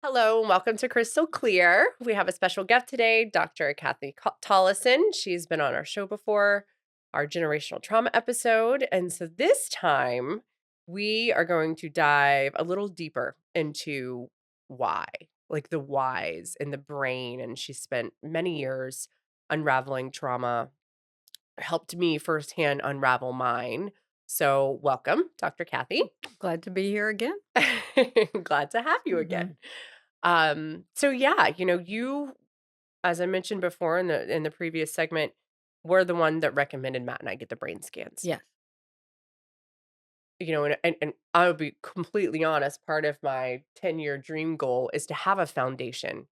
Hello, and welcome to Crystal Clear. We have a special guest today, Dr. Kathy Tolleson. She's been on our show before, our generational trauma episode. And so this time, we are going to dive a little deeper into why, like the whys in the brain. And she spent many years unraveling trauma, helped me firsthand unravel mine. So, welcome, Dr. Kathy. Glad to be here again. Glad to have you Mhm. again. So yeah, you as I mentioned before in the previous segment, were the one that recommended Matt and I get the brain scans. Yes, And I'll be completely honest, part of my 10-year dream goal is to have a foundation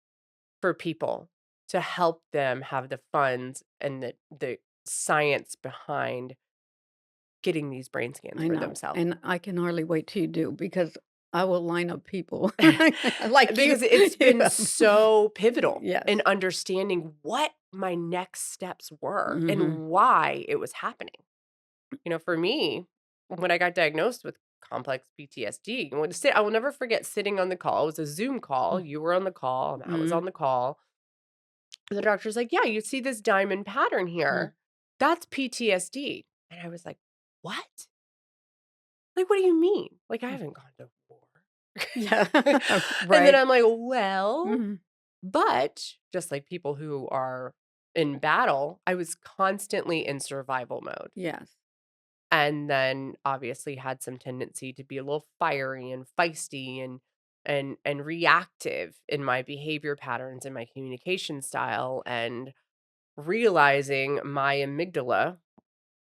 for people to help them have the funds and the science behind getting these brain scans I for know, themselves. and I can hardly wait till you do because I will line up people like you. Because it's been Yeah. so pivotal in Yes. understanding what my next steps were Mhm. and why it was happening. For me, when I got diagnosed with complex PTSD, I will never forget sitting on the call. It was a Zoom call. You were on the call, and I was Mhm. on the call. And the doctor's like, "Yeah, you see this diamond pattern Mhm. here. That's PTSD." And I was like, "What? Like, what do you mean? Like, I haven't gone to war." Yeah. And then Right. I'm like, "Well, Mhm. but just like people who are in battle, I was constantly in survival mode. Yes. And then obviously had some tendency to be a little fiery and feisty and reactive in my behavior patterns and my communication style, and realizing my amygdala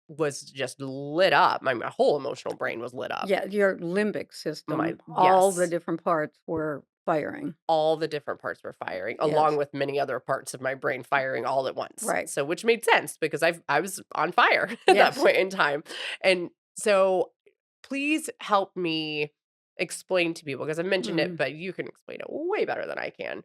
was just lit up. My whole emotional brain was lit up. Yeah, your limbic My system, all the yes. different parts were firing. All the different parts were firing, along Yes. with many other parts of my brain firing all at once. Right. So which made sense because I was on fire at that Yes. point in time. And so please help me explain to people, because I mentioned it, Mhm. but you can explain it way better than I can.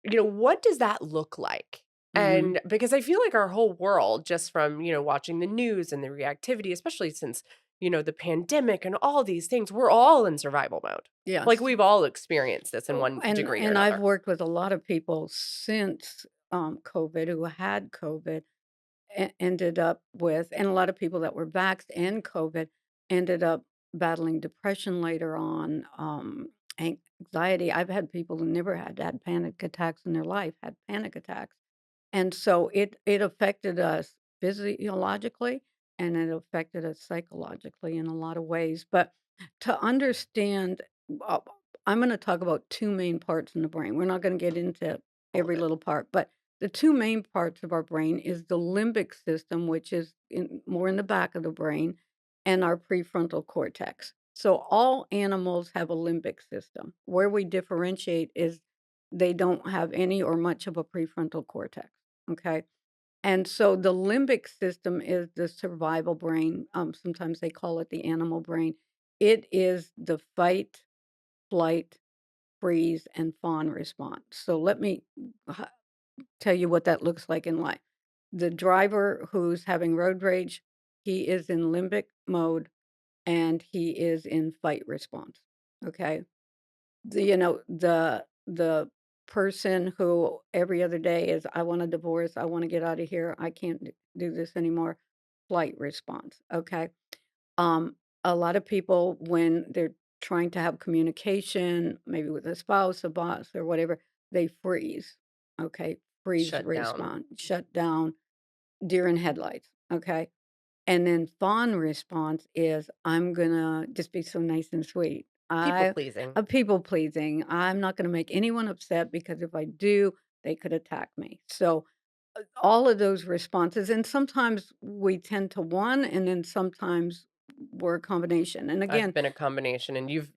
What does that look like? Mhm. And because I feel like our whole world, just from, watching the news and the reactivity, especially since, the pandemic and all these things, we're all in survival mode. Like Yes. we've all experienced this in Oh, one and degree or and I've another. worked with a lot of people since, COVID who had COVID, ended up with and a lot of people that were vaxxed and COVID ended up battling depression later on, anxiety. I've had people who never had panic attacks in their life, had panic attacks. And so it affected us physiologically and it affected us psychologically in a lot of ways. But to understand, uh, I'm going to talk about two main parts in the brain. We're not going to get into All of every it. little part, but the two main parts of our brain is the limbic system, which is more in the back of the brain, and our prefrontal cortex. So all animals have a limbic system. Where we differentiate is they don't have any or much of a prefrontal cortex. Okay. And so the limbic system is the survival brain. Sometimes they call it the animal brain. It is the fight, flight, freeze, and fawn response. So let me h- tell you what that looks like in life. The driver who's having road rage, he is in limbic mode and he is in fight response. Okay. The person who every other day is, "I want a divorce, I wanna get out of here, I can't do this anymore," flight response, okay? Um, a lot of people, when they're trying to have communication, maybe with a spouse, a boss, or whatever, they freeze, okay? Freeze Shut down. response, shut down, deer in headlights, okay? And then fawn response is, "I'm gonna just be so nice and sweet. People pleasing. I'm people pleasing. I'm not gonna make anyone upset because if I do, they could attack me." So, all of those responses, and sometimes we tend to one, and then sometimes we're a combination. And I've again, been a combination, and you've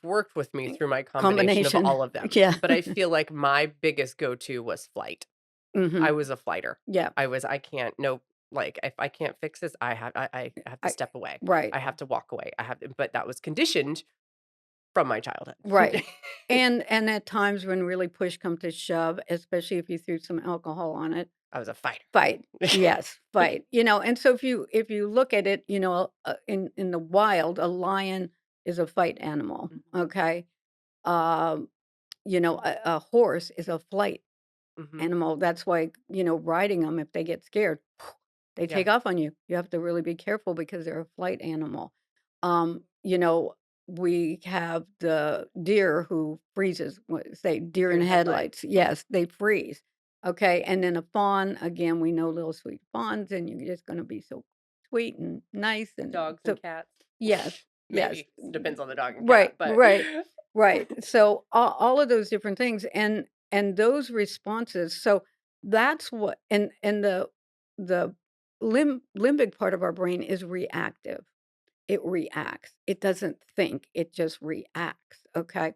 worked with me eh, through my combination of combination. all of them. Yeah. But I feel like my biggest go-to was flight. I Mhm. was a flighter. Yeah. I can't, no, like, if I can't fix this, I have to I step away. Right. I have to walk away. But that was conditioned from my childhood. Right. And at times when really push come to shove, especially if you threw some alcohol on it. I was a fighter. Fight. Yes, fight. And so if you look at it, in the wild, a lion is a fight animal, Mhm. okay? Um, a horse is a flight Mhm. animal. That's why, riding them, if they get scared, they Yeah. take off on you. You have to really be careful because they're a flight animal. Um, you know, we have the deer who freezes, say deer Deer in in headlights. headlights. Yes, they freeze. Okay. And then a fawn, again, we know little sweet fawns, and you're just going to be so sweet and nice. And Dogs and so, cats. yes, yes. Maybe. Depends on the dog and cat, Right, but right, right. So all of those different things, and those responses. So that's what, and the limbic part of our brain is reactive. It reacts. It doesn't think. It just reacts. Okay.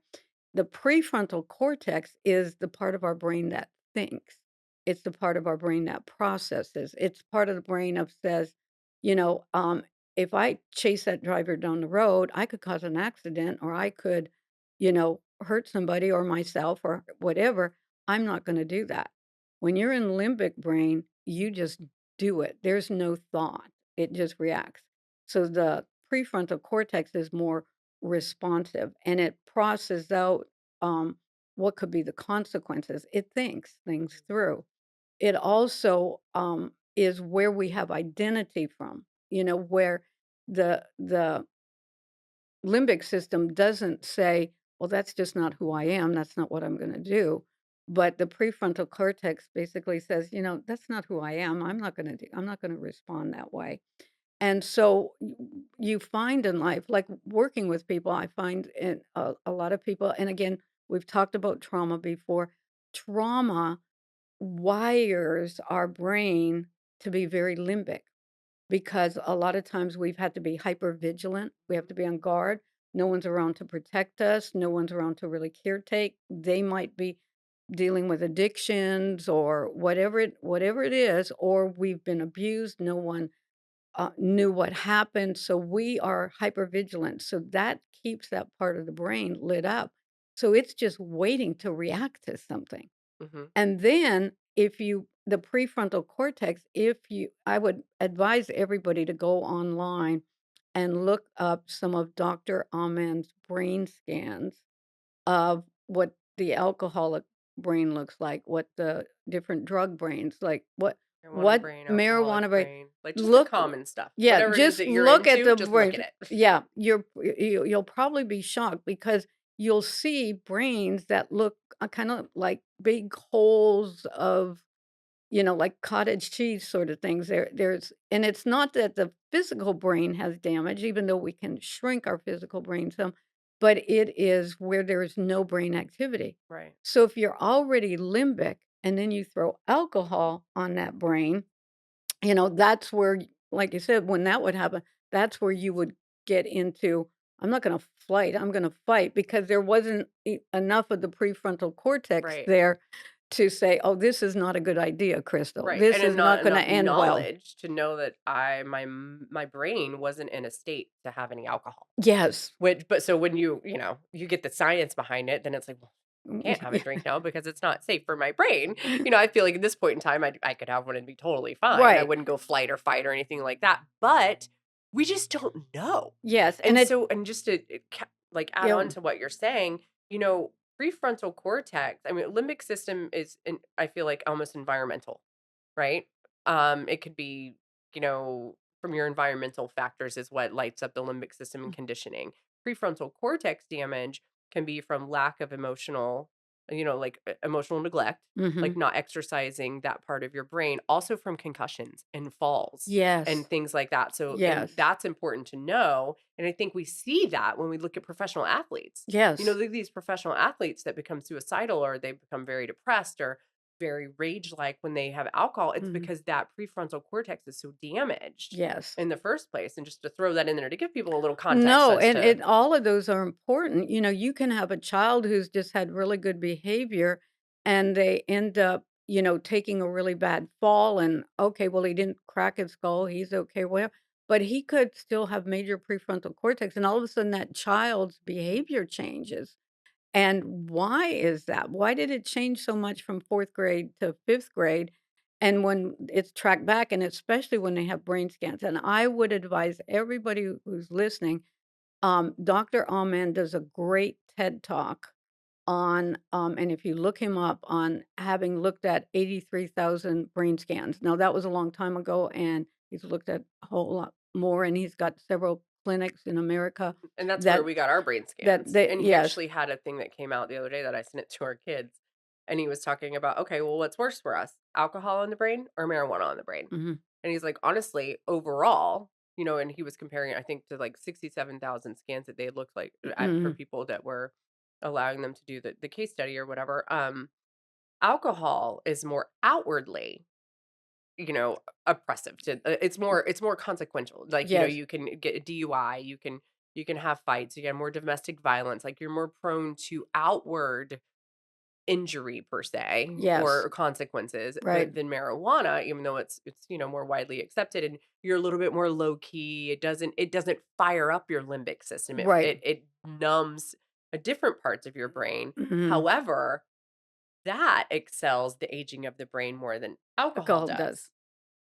The prefrontal cortex is the part of our brain that thinks. It's the part of our brain that processes. It's part of the brain of says, you know, um, if I chase that driver down the road, I could cause an accident or I could, hurt somebody or myself or whatever. I'm not going to do that. When you're in limbic brain, you just do it. There's no thought. It just reacts. So the prefrontal cortex is more responsive and it processes out what could be the consequences. It thinks things through. It also is where we have identity from, where the limbic system doesn't say, well, that's just not who I am. That's not what I'm going to do. But the prefrontal cortex basically says, that's not who I am. I'm not going to respond that way. And so you find in life, like working with people, I find in a lot of people, and again, we've talked about trauma before. Trauma wires our brain to be very limbic because a lot of times we've had to be hyper vigilant. We have Mhm. to be on guard. No one's around to protect us. No one's around to really caretake. They might be dealing with addictions or whatever it is, or we've been abused. No one knew what happened. So we are hyper vigilant. So that keeps that part of the brain lit up. So it's just waiting to react to something. Mhm. And then the prefrontal cortex, I would advise everybody to go online and look up some of Dr. Amen's brain scans of what the alcoholic brain looks like, what the different drug brains like, Marijuana what brain, alcoholic marijuana brain. brain, like just the Look, common stuff. yeah, Whatever it is just that you're look at into, the just look brains. at it. Yeah, you'll probably be shocked because you'll see brains that look kind of like big holes of like cottage cheese sort of things. And it's not that the physical brain has damage, even though we can shrink our physical brain some, but it is where there is no brain activity. Right. So if you're already limbic and then you throw alcohol on that brain, that's where, like you said, when that would happen, that's where you would get into, I'm not going to fight, I'm going to fight because there wasn't enough of the prefrontal cortex Right. there to say, oh, this is not a good idea, Crystal. Right, and This then is not not going to enough end well. knowledge to know that my brain wasn't in a state to have any alcohol. Yes. Which but so when you get the science behind it, then it's like, "Well, Mm, can't have a yeah. drink now because it's not safe for my brain." I feel like at this point in time, I could have one and be totally fine. I Right. wouldn't go flight or fight or anything like that, but we just don't know. Yes. And so and just to, like, add on Yeah. to what you're saying, prefrontal cortex, I mean, limbic system is I feel like almost environmental, right? It could be, from your environmental factors is what lights up the limbic system and conditioning. Prefrontal cortex damage can be from lack of like emotional neglect, Hmm. like not exercising that part of your brain, also from concussions and falls and Yes. things like that. So, and Yes. that's important to know. And I think we see that when we look at professional athletes. Yes. These professional athletes that become suicidal or they become very depressed or very rage like when they have alcohol, it's Hmm. because that prefrontal cortex is so damaged Yes. in the first place. And just to throw that in there to give people a little context No, as and to all of those are important. You can have a child who's just had really good behavior and they end up, taking a really bad fall and okay, well, he didn't crack his skull, he's okay, well, but he could still have major prefrontal cortex and all of a sudden that child's Mhm. behavior changes. And why is that? Why did it change so much from 4th grade to 5th grade? And when it's tracked back, and especially when they have brain scans, and I would advise everybody who's listening, Dr. Amen does a great TED Talk and if you look him up on having looked at 83,000 brain scans. Now, that was a long time ago, and he's looked at a whole lot more, and he's got several clinics in America And that's where that we got our brain that scans, they and he yes. actually had a thing that came out the other day that I sent it to our kids, and he was talking about, "Okay, well, what's worse for us? Alcohol in the brain or marijuana in the brain?" Mhm, And he's like, "Honestly, overall," and he was comparing, I think, to, like, 67,000 scans that they had looked like at for mhm, people that were allowing them to do the case study or whatever, alcohol is more outwardly, oppressive to it's more consequential. Like, yes, you can get a DUI, you can have fights, you get more domestic violence, like you're more prone to outward injury per se yes, or consequences right, than marijuana, even though it's more widely accepted and you're a little bit more low key. It doesn't fire up your limbic system. It right, it, it numbs different parts of your brain. mhm. However, that excels the aging of the brain more than alcohol Alcohol does, does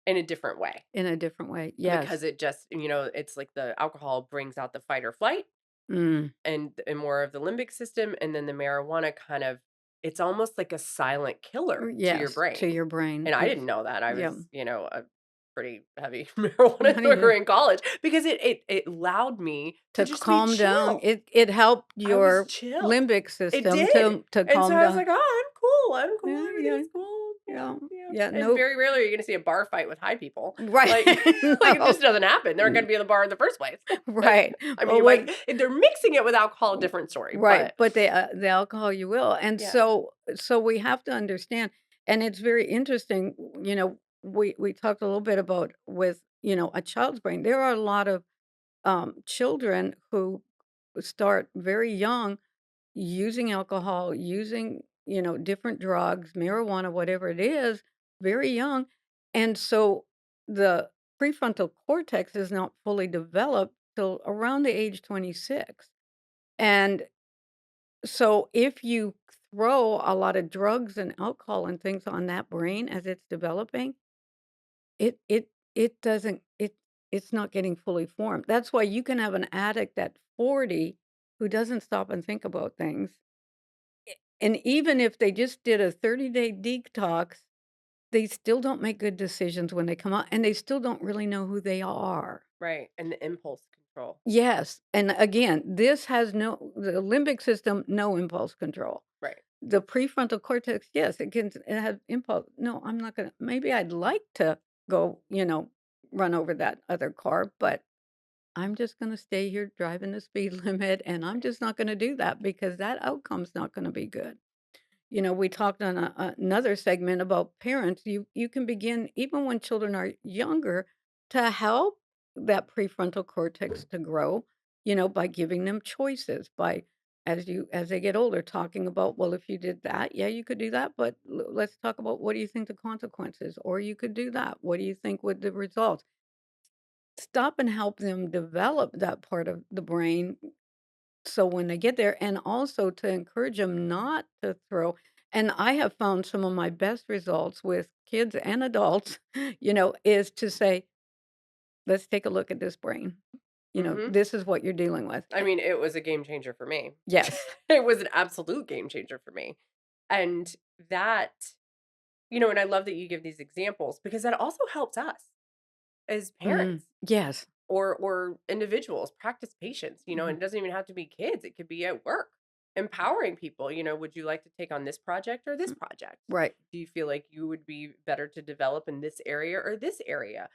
in a different way in a different way, yes. because it just, it's like the alcohol brings out the fight or flight Mm, and more of the limbic system, and then the marijuana kind of it's almost like a silent killer to your yes, to brain. your brain, And I it's didn't know that. I yeah, was, a pretty heavy marijuana not smoker even in college because it allowed me to to just be calm down, chill. it helped I was your chill. limbic It system did. to And so calm I was down. like, "Oh, I'm cool, Yeah, yeah, everything's cool." Yeah, yeah, yeah. yeah, And nope. very rarely are you gonna see a bar fight with high people. Right, Like like, it no, just doesn't happen. They're not n gonna be in the bar in the first place. But, right, I mean, but you might with if they're mixing it with alcohol, different story, right, but but the alcohol you will, and yeah. so we have to understand, and it's very interesting, we talked a little bit about with, a child's brain. There are a lot of, children who start very young using alcohol, using, different drugs, marijuana, whatever it is, very young. And so the prefrontal cortex is not fully developed till around the age 26. And so if you throw a lot of drugs and alcohol and things on that brain as it's developing, it doesn't it's not getting fully formed. That's why you can have an addict at 40 who doesn't stop and think about things. And even if they just did a 30-day detox, they still don't make good decisions when they come out, and they still don't really know who they are. Right, and the impulse control. Yes, and again, this has no the limbic system, no impulse control. Right. The prefrontal cortex, yes, it has impulse. No, I'm not gonna maybe I'd like to go, run over that other car, but I'm just gonna stay here driving the speed limit, and I'm Right. just not gonna do that because that outcome's not gonna be good. We talked on another segment about parents. You can begin even when children are younger to help that prefrontal cortex to grow. By giving them choices. By as they get older, talking about, well, if you did that, yeah, you could do that, but let's talk about what do you think the consequences, or you could do that. What do you think would the results? Stop and help them develop that part of the brain so when they get there, and also to encourage them not to throw. And I have found some of my best results with kids and adults, is to say, "Let's take a look at this brain. Mhm. This is what you're dealing with." I mean, it was a game changer for me. Yes. It was an absolute game changer for me. And that and I love that you give these examples because that also helps us as Mhm. parents Yes. or individuals practice patience, Mhm. and it doesn't even have to be kids, it could be at work. Empowering people, would you like to take on this project or this Mm. project? Right. Do you feel like you would be better to develop in this area or this area?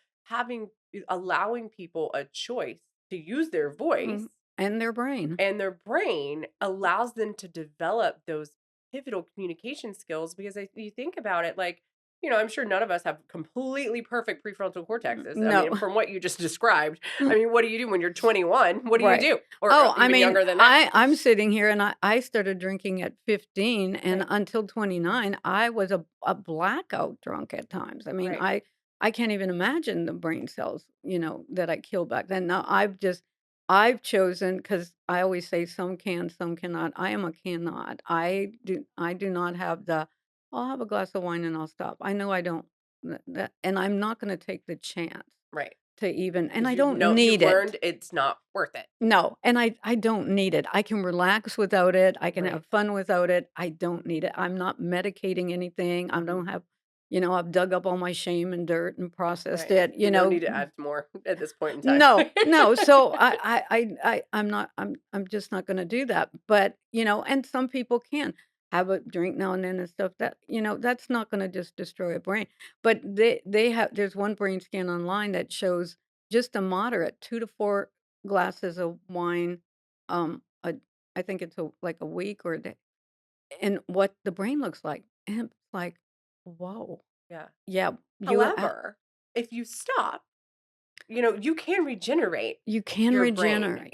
Allowing people a choice to use their voice Mhm. And their brain. and their brain allows them to develop those pivotal communication skills because you think about it like, I'm sure none of us have completely perfect prefrontal cortexes. I No. mean, from what you just described, I mean, what do you do when you're 21? What do you Right. do? Or Oh, I even mean, younger than that? I'm sitting here and I started drinking at 15, and Right, until 29, I was a blackout drunk at times. I mean, right. I can't even imagine the brain cells, that I killed back then. Now I've chosen because I always say some can, some cannot. I am a cannot. I do not have the I'll have a glass of wine and I'll stop. I know I don't and I'm not going to take the chance Right. to even and because I you've don't know you've need it. learned it's not worth it. No, and I don't need it. I can relax without it, I can Right. have fun without it, I don't need it. I'm not medicating anything, I Mhm. don't have I've dug up all my shame and dirt and processed Right. it, You don't need to add more at this point in time. No, no, so I'm just not gonna do that, but, and some people can have a drink now and then and stuff that that's not gonna just destroy a brain, but they have there's one brain scan online that shows just a moderate 2 to 4 glasses of wine, a I think it's like a week or a day, and what the brain looks like, and it's like, "Whoa." Yeah. Yeah, However, if you stop, you can regenerate you can your brain, regenerate.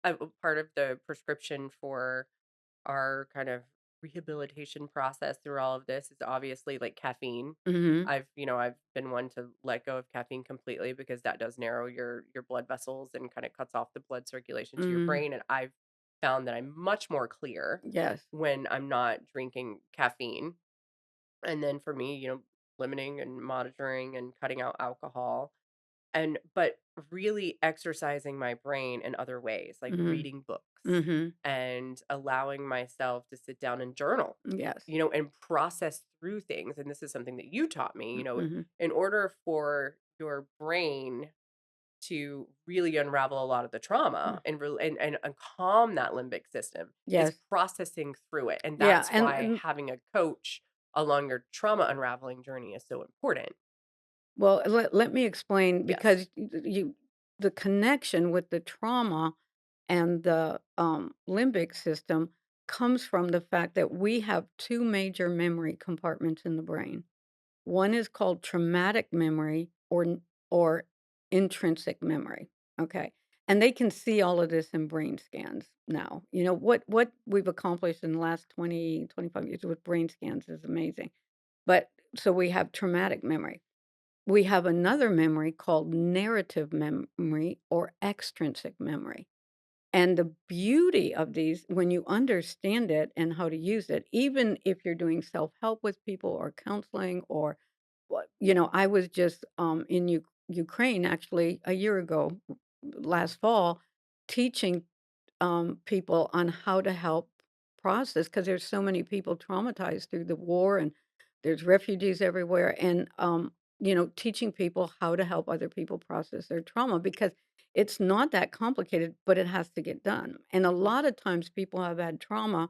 a part of the prescription for our kind of rehabilitation process through all of this is obviously like caffeine. Mhm, I've been one to let go of caffeine completely because that does narrow your blood vessels and kind of cuts off the blood circulation to your mhm, brain. And I've found that I'm much more clear yes. when I'm not drinking caffeine. And then for me, limiting and monitoring and cutting out alcohol but really exercising my brain in other ways, like Mhm, reading books mhm, and allowing myself to sit down and journal, yes. and process through things. And this is something that you taught me, Mhm, in order for your brain to really unravel a lot of the mm, trauma and calm that limbic system is yes. processing through it. And Yeah, that's and why having a coach along your trauma unraveling journey is so important. well, let me explain Yes. because the connection with the trauma and the, limbic system comes from the fact that we have 2 major memory compartments in the brain. One is called traumatic memory or intrinsic memory, okay? And they can see all of this in brain scans now. What we've accomplished in the last 20, 25 years with brain scans is amazing. But so we have traumatic memory. We have another memory called narrative memory or extrinsic memory. And the beauty of these, when you understand it and how to use it, even if you're doing self help with people or counseling, or I was just in Ukraine actually a year ago, last fall, teaching people on how to help process because there's so many people traumatized through the war and there's refugees everywhere and teaching people how to help other people process their trauma because it's not that complicated but it has to get done and a lot of times people have had trauma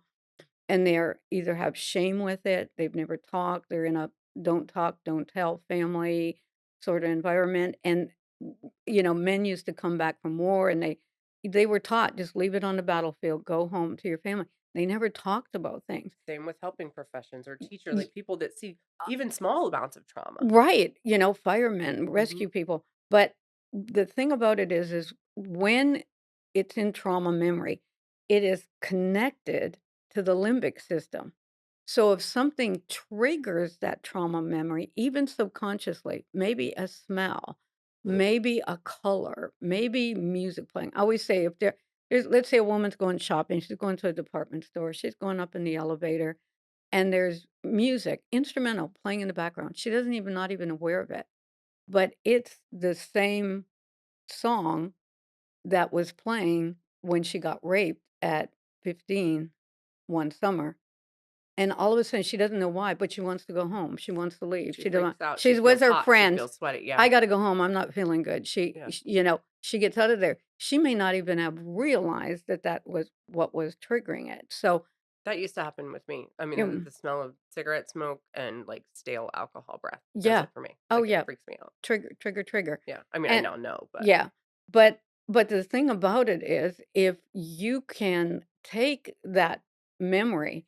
and they're either have shame with it, they've never talked, they're in a don't talk, don't tell family sort of environment. And men used to come back from war and they were taught just leave it on the battlefield, go home to your family. They never talked about things. Same with helping professions or teacher, Y- like people that see even small amounts of trauma. Right, firemen, Mhm. rescue people, but the thing about it is when it's in trauma memory, it is connected to the limbic system. So if something triggers that trauma memory, even subconsciously, maybe a smell, maybe a color, maybe music playing. I always say if there's let's say a woman's going shopping, she's going to a department store, she's going up in the elevator and there's music, instrumental playing in the background. She doesn't even not even aware of it, but it's the same song that was playing when she got raped at 15 one summer. And all of a sudden, she doesn't know why, but she wants to go home. She wants to leave. She She don't want freaks out, she she's with feels her hot, she friends. feels sweaty, "I yeah, gotta go home. I'm not feeling good." yeah. She gets out of there. She may not even have realized that that was what was triggering it. So, That used to happen with me. I mean, the um, the smell of cigarette smoke and, like, stale alcohol breath does yeah. it for me. Oh, Like, it yeah. freaks me out. Trigger, trigger, trigger. Yeah. I mean, I And now know, but yeah, but the thing about it is if you can take that memory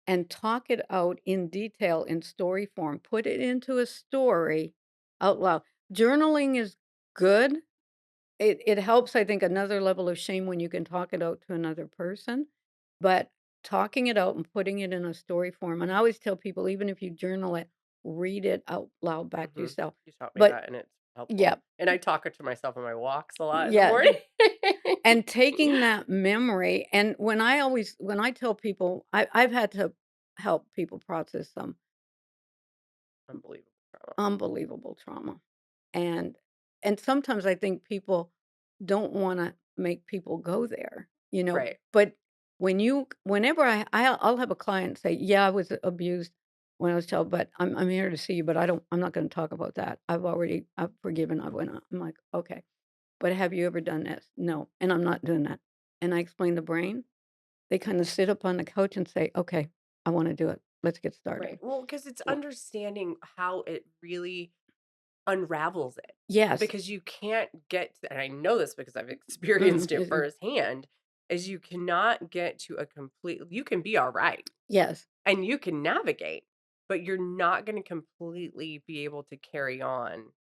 and talk it out in detail in story form, put it into a story out loud. Journaling is good. It helps, I think, another level of shame when you can talk it out to another person, but talking it out and putting it in a story form, and I always tell people, even if you journal it, read it out loud back to mhm. yourself. You taught me But that, and it's yeah, helpful. And I talk it to myself on my walks a lot in the yeah, morning. and taking that memory and when I tell people I've had to help people process some Unbelievable trauma. unbelievable trauma, and and sometimes I think people don't wanna make people go there, Right. but whenever I'll have a client say, "Yeah, I was abused when I was a child, but I'm here to see you, but I'm not gonna talk about that. I've forgiven, I went on." I'm like, "Okay, but have you ever done this?" "No, and I'm not doing that." And I explain the brain, they kinda sit up on the couch and say, "Okay, I wanna do it. Let's get Right. started." Well, because it's R understanding how it really unravels it, Yes. because you can't get and I know this because I've Mhm, experienced it mhm. firsthand, is you cannot get to a complete you can be alright, Yes, and you can navigate, but you're not gonna completely be able to carry on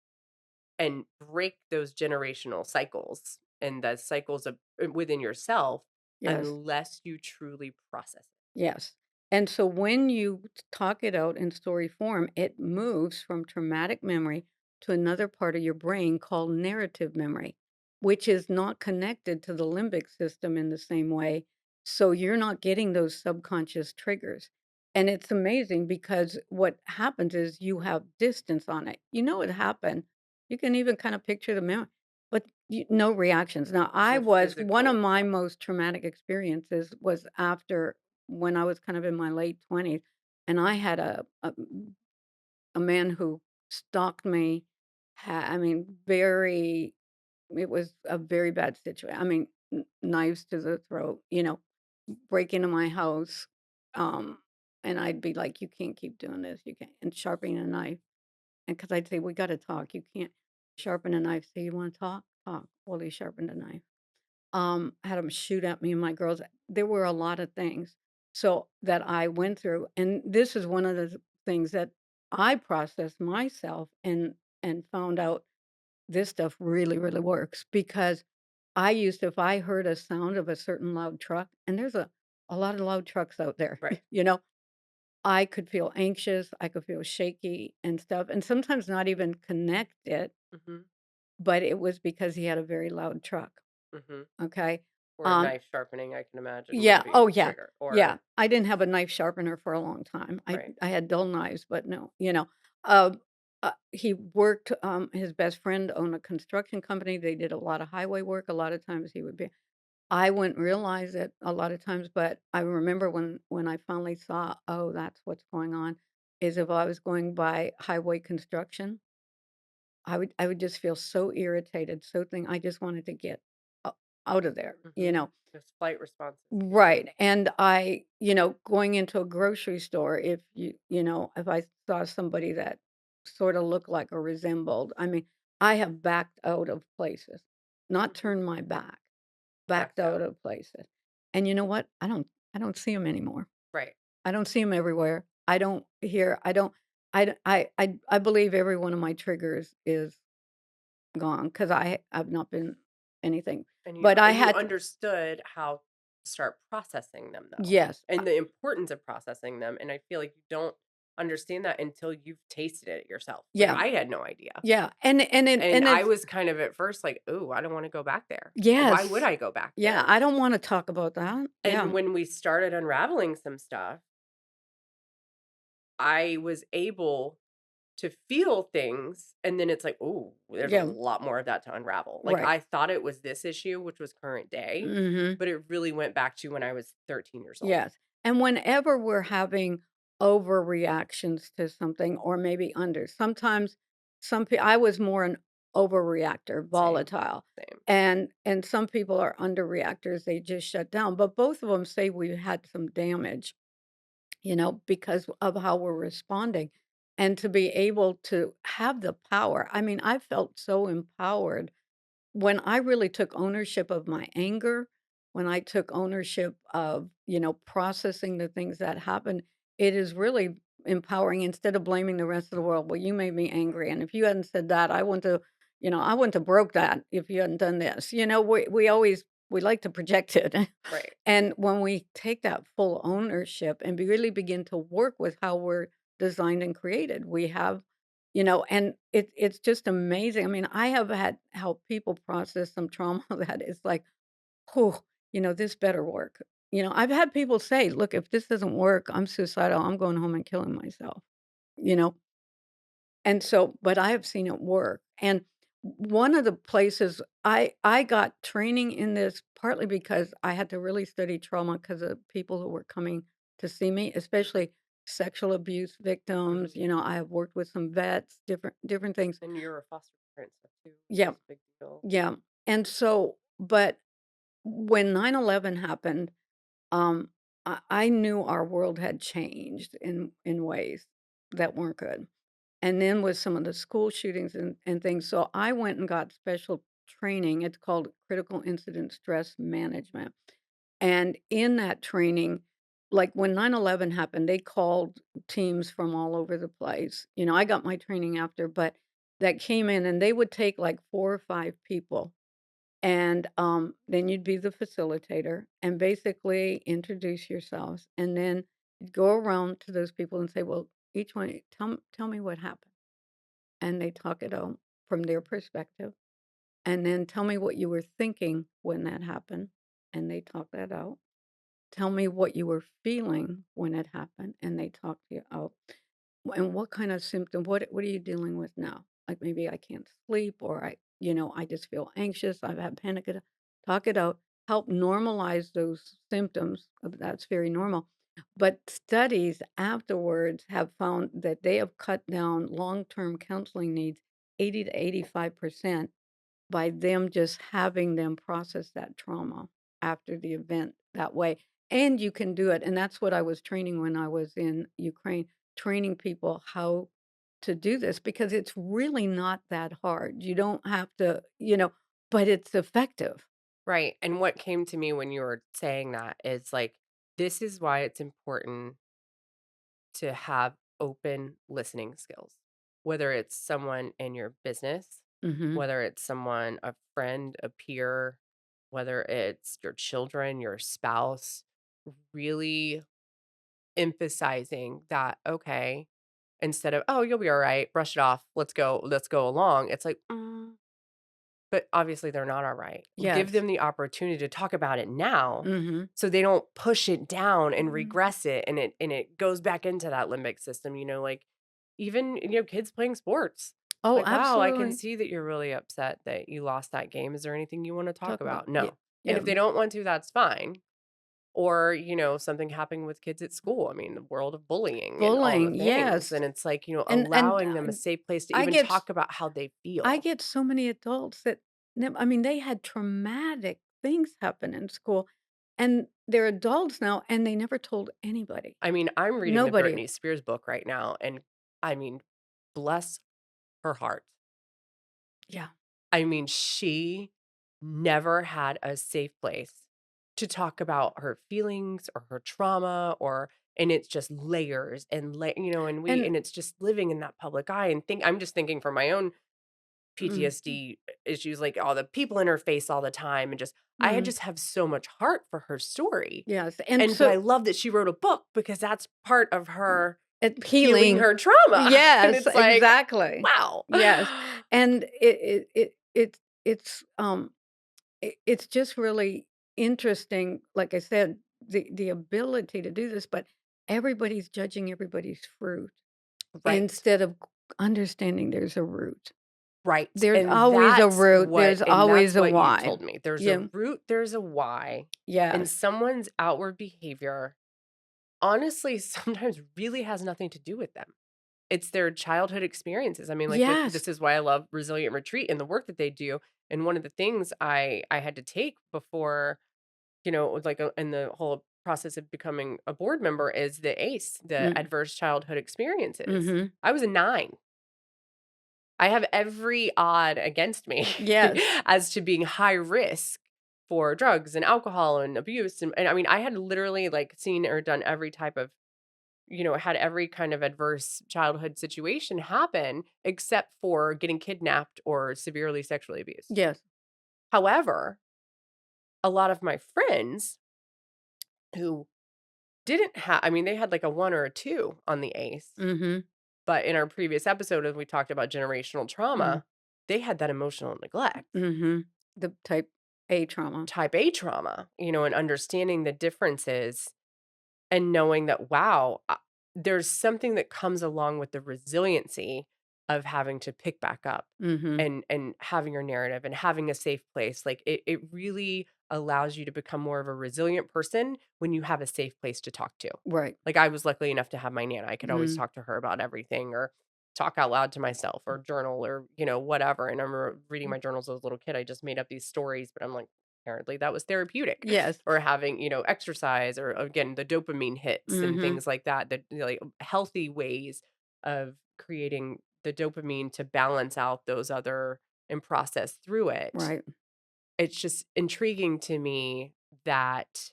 and break those generational cycles and the cycles of within yourself yes. unless you truly process it. Yes. And so when you talk it out in story form, it moves from traumatic memory to another part of your brain called narrative memory, which is not connected to the limbic system in the same way. So you're not getting those subconscious triggers. And it's amazing because what happens is you have distance on it. You know it happened. You can even kind of picture the memory, but no reactions. Now, There's I no was one of physical my yeah. most traumatic experiences was after when I was kind of in my late 20s, and I had a man who stalked me. I mean, very. It was a very bad situation. I mean, knives to the throat. Break into my house, um, and I'd be like, "You can't keep doing this. You can't." And sharpening a knife, and because I'd say, "We got to talk. You can't sharpen a knife." Say, "You want to talk? Talk." Well, he sharpened a knife. Had them shoot at me and my girls. There were a lot of things so that I went through, and this is one of the things that I processed myself and found out this stuff really, really works because I used to, if I heard a sound of a certain loud truck, and there's a lot of loud trucks out there, Right. I could feel anxious, I could feel shaky and stuff, and sometimes not even connect it, Mhm. but it was because he had a very loud truck. Mhm. Okay. Or a Um, knife sharpening, I can imagine, would Yeah, be oh, a yeah, trigger yeah. or I didn't have a knife sharpener for a long time. I right. I had dull knives, but no, uh, he worked, his best friend owned a construction company, they did a lot of highway work, a lot of times he would be I wouldn't realize it a lot of times, but I remember when I finally saw, "Oh, that's what's going on," is if I was going by highway construction, I would just feel so irritated, I just wanted to get o out of there, you Mhm. know? Those flight responses. Right, and going into a grocery store, if I saw somebody that sorta looked like or resembled, I mean, I have backed out of places, not Mhm. turned my back, backed Backed out out. of places, and you know what? I don't see them anymore. Right. I don't see them everywhere. I don't hear I don't I believe every one of my triggers is gone because I've not been anything, And you but I and you had to. understood how to start processing them though, Yes, and the importance of processing them, and I feel like you don't understand that until you've tasted it yourself. Like, yeah. I had no idea. Yeah, and And I it's was kind of at first like, "Ooh, I don't wanna go back there. Why would yes. I go back Yeah, there?" I don't wanna talk about that. And Yeah. when we started unraveling some stuff, I was able to feel things, and then it's like, "Ooh, there's a Yeah, lot more of that to unravel." Like, right. I thought it was this issue, which was current day, Mhm. but it really went back to when I was 13 years old. Yes, and whenever we're having overreactions to something or maybe under, sometimes I was more an overreactor, Same, volatile, same. and some people are underreactors, they just shut down, but both of them say we had some damage, because of how we're responding, and to be able to have the power. I mean, I felt so empowered when I really took ownership of my anger, when I took ownership of, processing the things that happened, it is really empowering instead of blaming the rest of the world. Well, you made me angry. And if you hadn't said that, I wouldn't have broke that if you hadn't done this. We like to project it. Right. And when we take that full ownership and really begin to work with how we're designed and created, and it's just amazing. I mean, I have had help people process some trauma that is like, "Oh, this better work." I've had people say, "Look, if this doesn't work, I'm suicidal. I'm going home and killing myself." You know? And so but I have seen it work. And one of the places I got training in this partly because I had to really study trauma because of people who were coming to see me, especially sexual abuse victims. Mhm. I have worked with some vets, different things. And you're a foster parent stuff too, which Yeah, is a big deal. yeah. And so, but when 9/11 happened, um, I knew our world had changed in ways that weren't good. And then with some of the school shootings and things, so I went and got special training. It's called critical incident stress management. And in that training, like when 9/11 happened, they called teams from all over the place. I got my training after, but that came in and they would take like 4 or 5 people and, then you'd be the facilitator and basically introduce yourselves, and then you'd go around to those people and say, "Well, each one, tell me what happened." And they talk it out from their perspective, and then tell me what you were thinking when that happened, and they talk that out. Tell me what you were feeling when it happened, and they talk you out. And what kind of symptom what are you dealing with now? Like, maybe I can't sleep or I just feel anxious, I've had panic attack. Talk it out, help normalize those symptoms of that's very normal. But studies afterwards have found that they have cut down long-term counseling needs 80 to 85% by them just having them process that trauma after the event that way. And you can do it. And that's what I was training when I was in Ukraine, training people how to do this because it's really not that hard. You don't have to, but it's effective. Right, and what came to me when you were saying that is, like, this is why it's important to have open listening skills, whether it's someone in your business, Mhm. whether it's someone, a friend, a peer, whether it's your children, your spouse, really emphasizing that, okay, instead of, "Oh, you'll be alright, brush it off, let's go along," it's like, but obviously they're not alright. Give Yes. them the opportunity to talk about it now Mhm. so they don't push it down and Mhm. regress it and it goes back into that limbic system, like, even, kids playing sports. Oh, Like, "Wow, I can absolutely. see that you're really upset that you lost that game. Is there anything you wanna talk Talk about about?" yeah. No. And Yeah. if they don't want to, that's fine. Or, something happening with kids at school. I mean, the world of bullying and all the Bullying, things, yes. and it's like, And allowing them a safe place to I even get talk about how they I feel. get so many adults that I mean, they had traumatic things happen in school, and they're adults now, and they never told anybody. I mean, I'm reading the Nobody. Britney Spears book right now, and I mean, bless her heart. Yeah. I mean, she never had a safe place to talk about her feelings or her trauma and it's just layers and And and it's just living in that public eye and I'm just thinking for my own mm, PTSD issues, like all the people in her face all the time and just I had mm, just have so much heart for her story. yes, and And but I so love that she wrote a book because that's part of her healing healing. her trauma. And Yes, it's like, exactly. wow. Yes, and it's just really interesting, like I said, the ability to do this, but everybody's judging everybody's fruit Right. instead of understanding there's a root. Right, There's and always a root, there's that's always a what you why. told me. There's a Yeah, root, there's a why, and yes. someone's outward behavior, honestly, sometimes really has nothing to do with them. It's their childhood experiences. I mean, like, Yes. this is why I love Resilient Retreat and the work that they do, and one of the things I had to take before, like, in the whole process of becoming a board member is the ACE, the Mm, Adverse Childhood Experiences. mhm. I was a 9. I have every odd against me Yes. as to being high risk for drugs and alcohol and abuse, and I mean, I had literally, like, seen or done every type of had every kind of adverse childhood situation happen except for getting kidnapped or severely sexually abused. Yes. However, a lot of my friends who didn't have I mean, they had, like, a 1 or a 2 on the ACE, Mhm. but in our previous episode, as we talked about generational Mm, trauma, they had that emotional neglect. mhm. The type A trauma. Type A trauma, and understanding the differences and knowing that, wow, there's something that comes along with the resiliency of having to pick back up Mhm. and having your narrative and having a safe place. Like it really allows you to become more of a resilient person when you have a safe place to talk to. Right. Like I was lucky enough to have my Nana. I could always Mm. talk to her about everything or talk out loud to myself or journal or, whatever. And I remember reading my journals as a little kid. I just made up these stories, but I'm like, apparently that was therapeutic. Yes. Or having, exercise or again, the dopamine hits and Mhm. things like that, like healthy ways of creating the dopamine to balance out those other and process through it. Right. It's just intriguing to me that,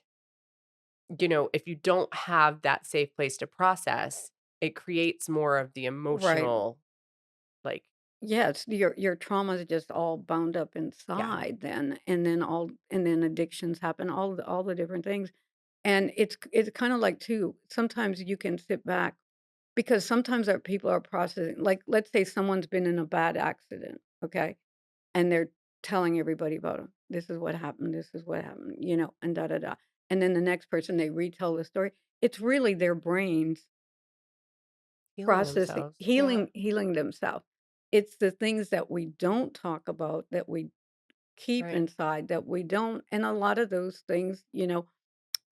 if you don't have that safe place to process, it creates more of the Right. emotional, like, Yes, your trauma is just all bound up yeah, inside then, and then addictions happen, all the different things. And it's kinda like too, sometimes you can sit back because sometimes our people are processing, like, let's say someone's been in a bad accident, okay? And they're telling everybody about it. This is what happened, and da da da. And then the next person, they retell the story. It's really their brains healing processing, themselves. Yeah, healing themselves. It's the things that we don't talk about, that we keep right, inside, that we don't, and a lot of those things,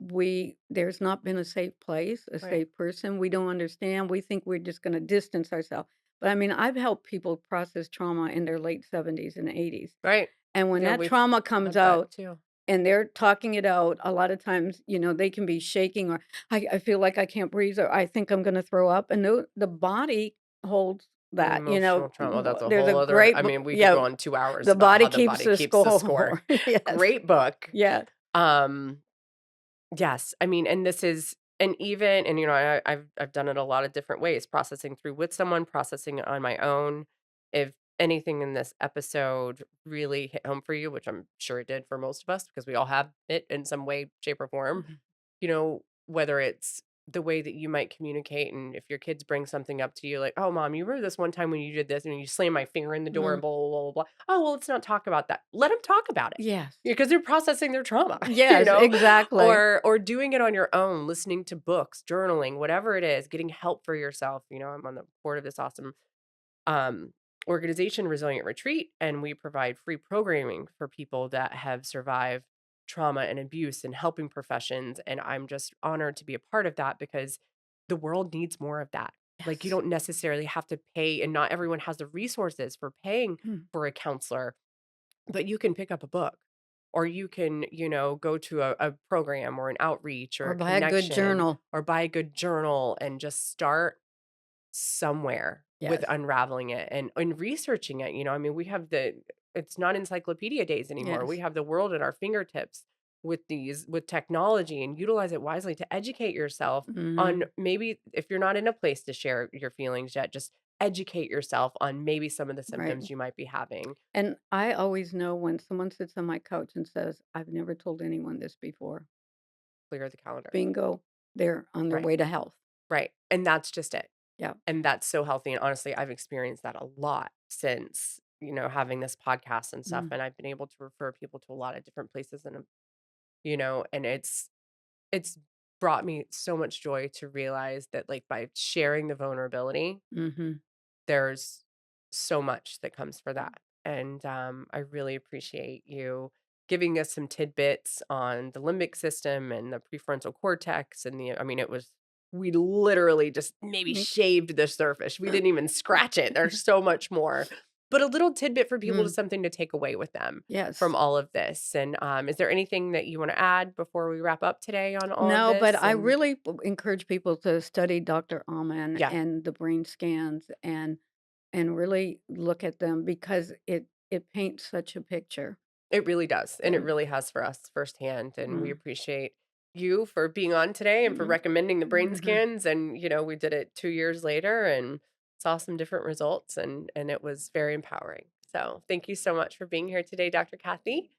we there's not been a safe place, a right, safe person. We don't understand. We think we're just gonna distance ourselves. But I mean, I've helped people process trauma in their late 70s and 80s. right. And when Yeah, that we've trauma comes had that out too. and they're talking it out, a lot of times, they can be shaking, or I feel like I can't breathe, or I think I'm gonna throw up. And the body holds The that, emotional trauma, that's a there's a whole other, great I book. mean, we could Yeah, go on 2 hours the about body how the keeps body the keeps the score. score. Yes. Great book. Yes. Um, yes, I mean, and this is and even and, I've done it a lot of different ways, processing through with someone, processing it on my own. If anything in this episode really hit home for you, which I'm sure it did for most of us because we all have it in some way, shape, or form, Mhm. whether it's the way that you might communicate and if your kids bring something up to you like, "Oh, mom, you remember this one time when you did this and you slammed my finger in the door and Mm. blah, blah, blah, blah, blah." "Oh, well, let's not talk about that." Let them talk about it. Yes. Because they're processing their trauma, Yes, exactly. Or doing it on your own, listening to books, journaling, whatever it is, getting help for yourself. I'm on the board of this awesome um, organization, Resilient Retreat, and we provide free programming for people that have survived trauma and abuse and helping professions. And I'm just honored to be a part of that because the world needs more of that. Like, you Yes. don't necessarily have to pay, and not everyone has the resources for paying Mm. for a counselor, but you can pick up a book or you can, go to a program or an outreach or Or a buy a good connection journal. or buy a good journal and just start somewhere with Yes. unraveling it and researching it. I mean, we have it's not encyclopedia days anymore. We Yes. have the world at our fingertips with technology and utilize it wisely to educate yourself on Mhm. maybe if you're not in a place to share your feelings yet, just educate yourself on maybe some of the Right. symptoms you might be having. And I always know when someone sits on my couch and says, "I've never told anyone this before." Clear the calendar. Bingo, they're on their Right. way to health. Right. And that's just it. Yeah. And that's so healthy, and honestly, I've experienced that a lot since, having this podcast and stuff, Mm. and I've been able to refer people to a lot of different places and it's brought me so much joy to realize that, like, by sharing the vulnerability, Mhm. there's so much that comes for that, and, I really appreciate you giving us some tidbits on the limbic system and the prefrontal cortex and I mean, we literally just maybe Me shaved the surface. We didn't even scratch it. There's so much more, but a little tidbit for people to Mm. something to take away with them from Yes. all of this, and, is there anything that you wanna add before we wrap up today on all of No, but this? I And really encourage people to study Dr. Amen yeah, and the brain scans, and really look at them because it paints such a picture. it really does, and it And really has for us firsthand, and we mm, appreciate you for being on today and for mm, recommending the brain mhm. scans, and, we did it 2 years later and saw some different results, and it was very empowering. So, thank you so much for being here today, Dr. Kathy.